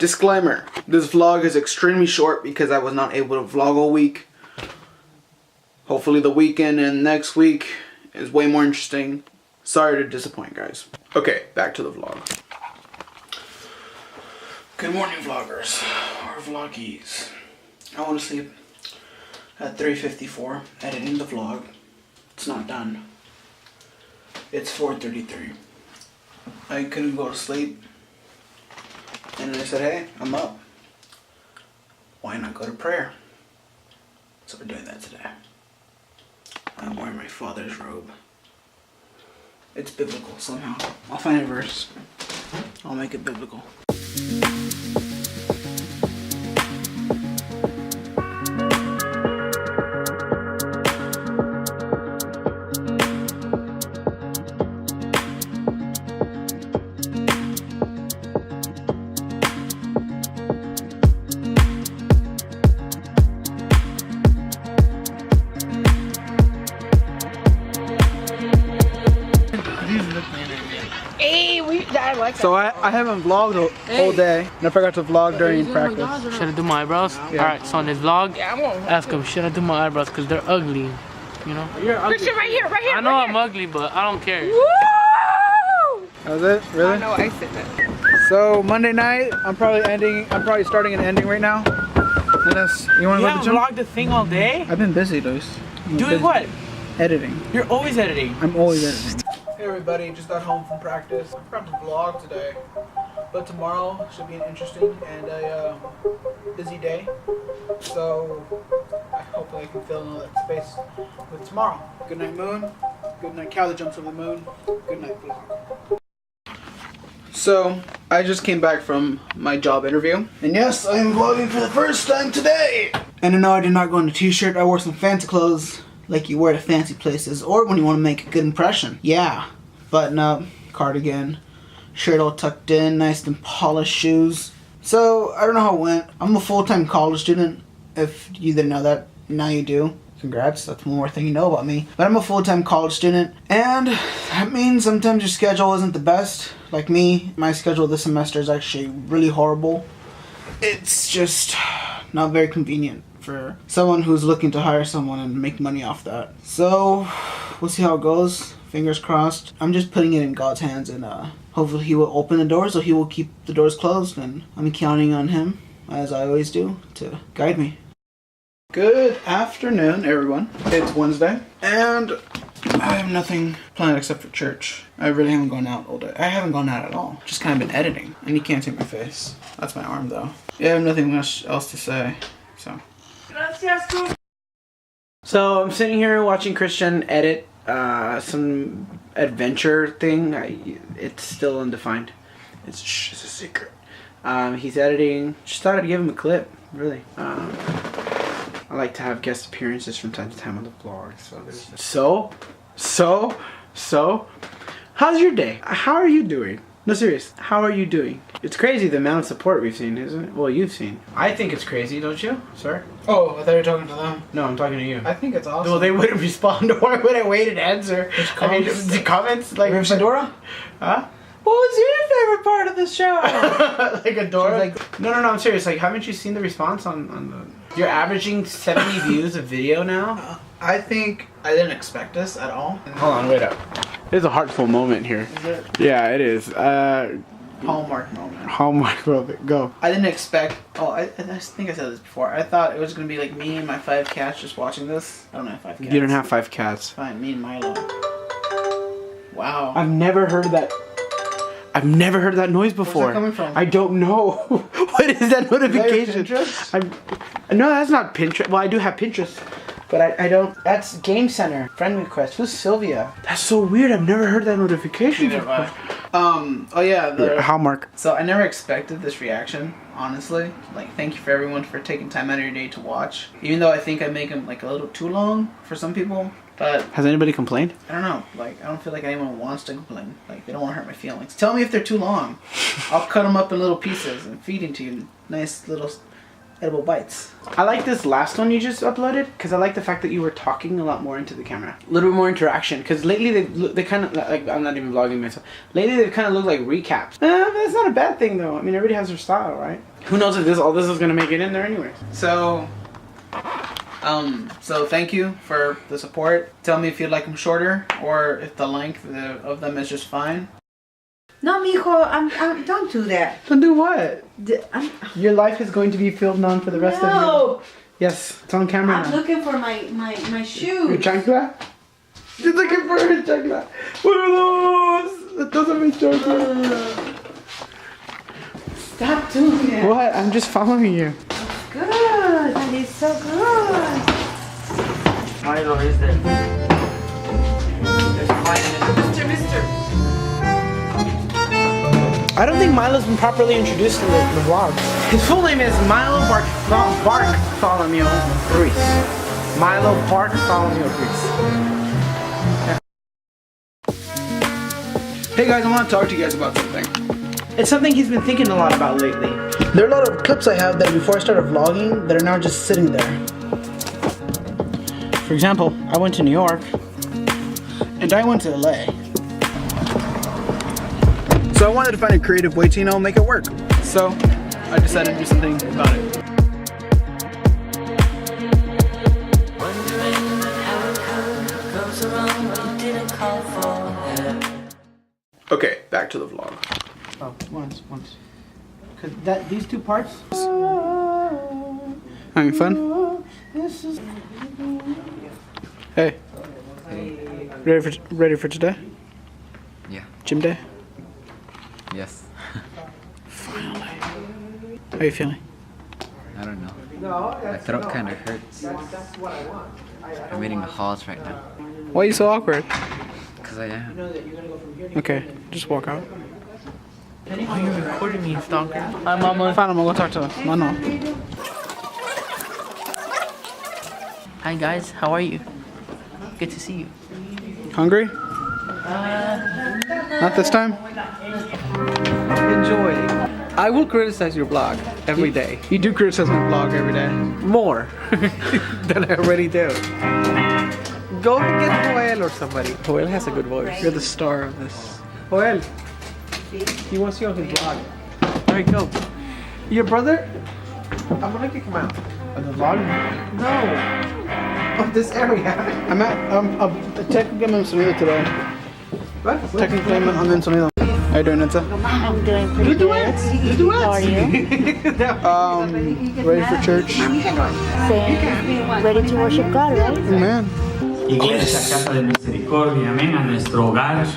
Disclaimer, this vlog is extremely short because I was not able to vlog all week. Hopefully the weekend and next week is way more interesting. Sorry to disappoint, guys. Okay, back to the vlog. Good morning, vloggers, or vloggies. I want to sleep at 3:54, editing the vlog. It's not done. It's 4:33. I couldn't go to sleep. And I said, hey, I'm up. Why not go to prayer? So we're doing that today. I'm wearing my father's robe. It's biblical somehow. I'll find a verse. I'll make it biblical. So I haven't vlogged all day, and I forgot to vlog during practice. Should I do my eyebrows? Yeah. Alright, so on this vlog, ask him, should I do my eyebrows? Because they're ugly, you know? You're ugly. Christian, right here. I know I'm ugly, but I don't care. Woo! That was it? Really? I know, I said that. So Monday night, I'm probably starting and ending right now. Dennis, you want to go to the gym? You haven't vlogged the thing all day? I've been busy, Luis. Doing what? Editing. You're always editing. I'm always editing. Hey everybody, just got home from practice. I forgot to vlog today, but tomorrow should be an interesting and a busy day. So hopefully I can fill in all that space with tomorrow. Good night, moon. Good night, cow that jumps over the moon. Good night, vlog. So I just came back from my job interview, and yes, I am vlogging for the first time today. And no, I did not go in a t-shirt. I wore some fancy clothes, like you wear to fancy places, or when you want to make a good impression. Yeah, button up, cardigan, shirt all tucked in, nice and polished shoes. So I don't know how it went. I'm a full-time college student. If you didn't know that, now you do. Congrats, that's one more thing you know about me. But I'm a full-time college student, and that means sometimes your schedule isn't the best. Like me, my schedule this semester is actually really horrible. It's just not very convenient for someone who's looking to hire someone and make money off that. So we'll see how it goes. Fingers crossed. I'm just putting it in God's hands, and hopefully he will open the doors or he will keep the doors closed, and I'm counting on him, as I always do, to guide me. Good afternoon, everyone. It's Wednesday, and I have nothing planned except for church. I really haven't gone out all day. I haven't gone out at all. Just kind of been editing, and you can't see my face. That's my arm, though. Yeah, I have nothing much else to say, so. So I'm sitting here watching Christian edit some adventure thing. It's still undefined. It's just a secret. He's editing. Just thought I'd give him a clip, really. I like to have guest appearances from time to time on the vlog. So, how's your day? How are you doing? No, serious. How are you doing? It's crazy the amount of support we've seen, isn't it? Well, you've seen. I think it's crazy, don't you, sir? Oh, I thought you were talking to them. No, I'm talking to you. I think it's awesome. Well, they wouldn't respond. Why would I wait and answer? The comments, like Fedora? Huh? What was your favorite part of the show? Like Adora? Like, no, I'm serious. Like, haven't you seen the response on the... You're averaging 70 views a video now? I think I didn't expect this at all. Hold on, wait up. There's a heartful moment here. Is it? Yeah, it is. Hallmark moment. Hallmark moment. Go. I didn't expect... Oh, I think I said this before. I thought it was going to be like me and my 5 cats just watching this. I don't have 5 cats. You don't have 5 cats. Fine, me and Milo. Wow. I've never heard that... I've never heard that noise before. Where's that coming from? I don't know. What is that notification? Is that Pinterest? No, that's not Pinterest. Well, I do have Pinterest, but I don't. That's Game Center. Friend request. Who's Sylvia? That's so weird. I've never heard that notification before. Oh yeah, the Hallmark. So I never expected this reaction, honestly. Like, thank you for everyone for taking time out of your day to watch. Even though I think I make them like a little too long for some people. But has anybody complained? I don't know. Like, I don't feel like anyone wants to complain. Like, they don't want to hurt my feelings. Tell me if they're too long. I'll cut them up in little pieces and feed them to you. Nice little edible bites. I like this last one you just uploaded because I like the fact that you were talking a lot more into the camera. A little bit more interaction because lately they kind of like, I'm not even vlogging myself. Lately they kind of look like recaps. But that's not a bad thing though. I mean, everybody has their style, right? Who knows if all this is gonna make it in there anyways. So thank you for the support. Tell me if you'd like them shorter or if the length of them is just fine. No, mijo, I'm don't do that. Don't do what? Your life is going to be filmed on for the rest of your... Yes, it's on camera now. I'm looking for my shoes. Your chancla? You're looking for your chancla. What are those? Those are my chancla. Stop doing that. What? I'm just following you. Good. That is so good. Milo is there. Mister. I don't think Milo's been properly introduced in the vlog. His full name is Milo Bartholomew Ruiz. Milo Bartholomew Ruiz. Yeah. Hey guys, I want to talk to you guys about something. It's something he's been thinking a lot about lately. There are a lot of clips I have that before I started vlogging that are now just sitting there. For example, I went to New York and I went to LA. So I wanted to find a creative way to, you know, make it work. So I decided to do something about it. Okay, back to the vlog. Oh, once. Cause these two parts. Having fun? Hey. Ready for today? Yeah. Gym day? Yes. Finally. How are you feeling? I don't know. My throat kind of hurts. I'm eating halls right now. Why are you so awkward? Because I am. Okay, just walk out. Oh, you're recording me, stalker. Hi, mama. Fine, I'm gonna go talk to her. No. Hi, guys. How are you? Good to see you. Hungry? Not this time? Enjoy. I will criticize your blog every day. You do criticize my vlog every day. More than I already do. Go get Joel or somebody. Joel has a good voice. You're the star of this. Joel, he wants you on his blog. There you go. Your brother? I'm gonna kick him out. Of the vlog? No. Of this area. I'm technically I'm in Sonido today. What? Technically I'm in Sonido. How you doing, Nitsa? I'm doing pretty good. How are you? Ready for church? Saying, ready to worship God, right? Amen. Iglesia, Casa de Misericordia, amén, a nuestro hogar.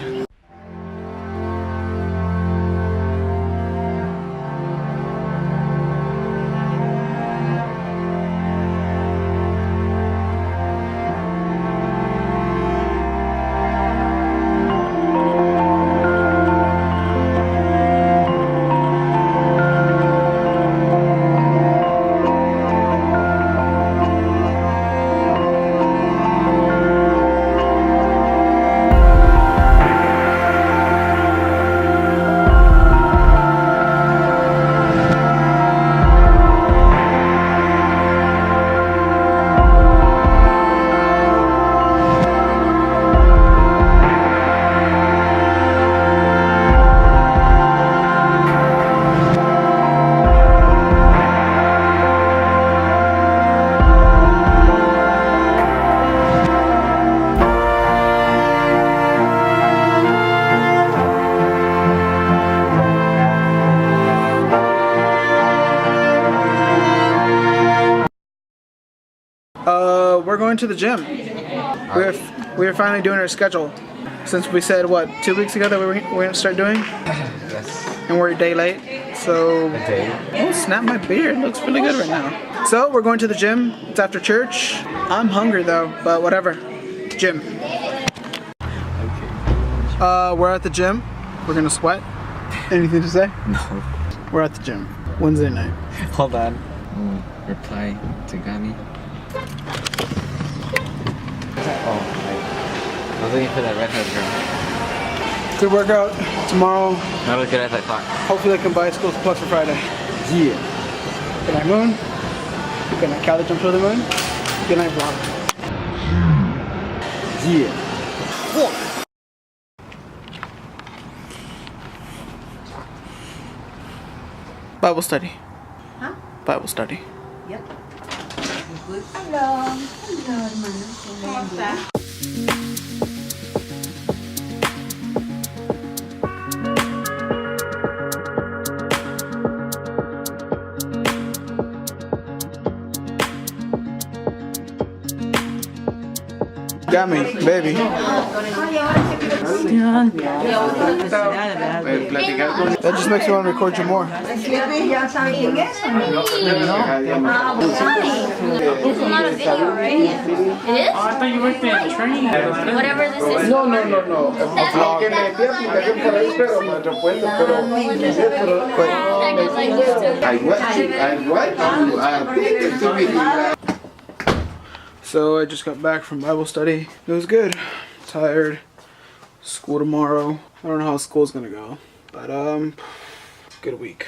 We're going to the gym. We're finally doing our schedule. Since we said, what, 2 weeks ago that we were going to start doing? Yes. And we're a day late. So, A day. oh, snap my beard. Looks really good right now. So, we're going to the gym. It's after church. I'm hungry though, but whatever. Gym. We're at the gym. We're gonna sweat. Anything to say? No. We're at the gym. Wednesday night. Hold on. Reply to Gami. Oh, I was looking for that redhead girl. Good workout tomorrow. Not as good as I thought. Hopefully I can buy a school supply for Friday. Yeah. Good night, Moon. Good night, Callie. Jump to the moon. Good night, vlog. Yeah. Bible study. Huh? Bible study. Yep. Hello. Hello, hermano. ¿Cómo está? Got me, baby. That just makes me want to record you more. It's a lot of video, right? It is? Oh, I thought you worked at a train. Whatever this is. No. So I just got back from Bible study. It was good. Tired. School tomorrow. I don't know how school's gonna go, but good week.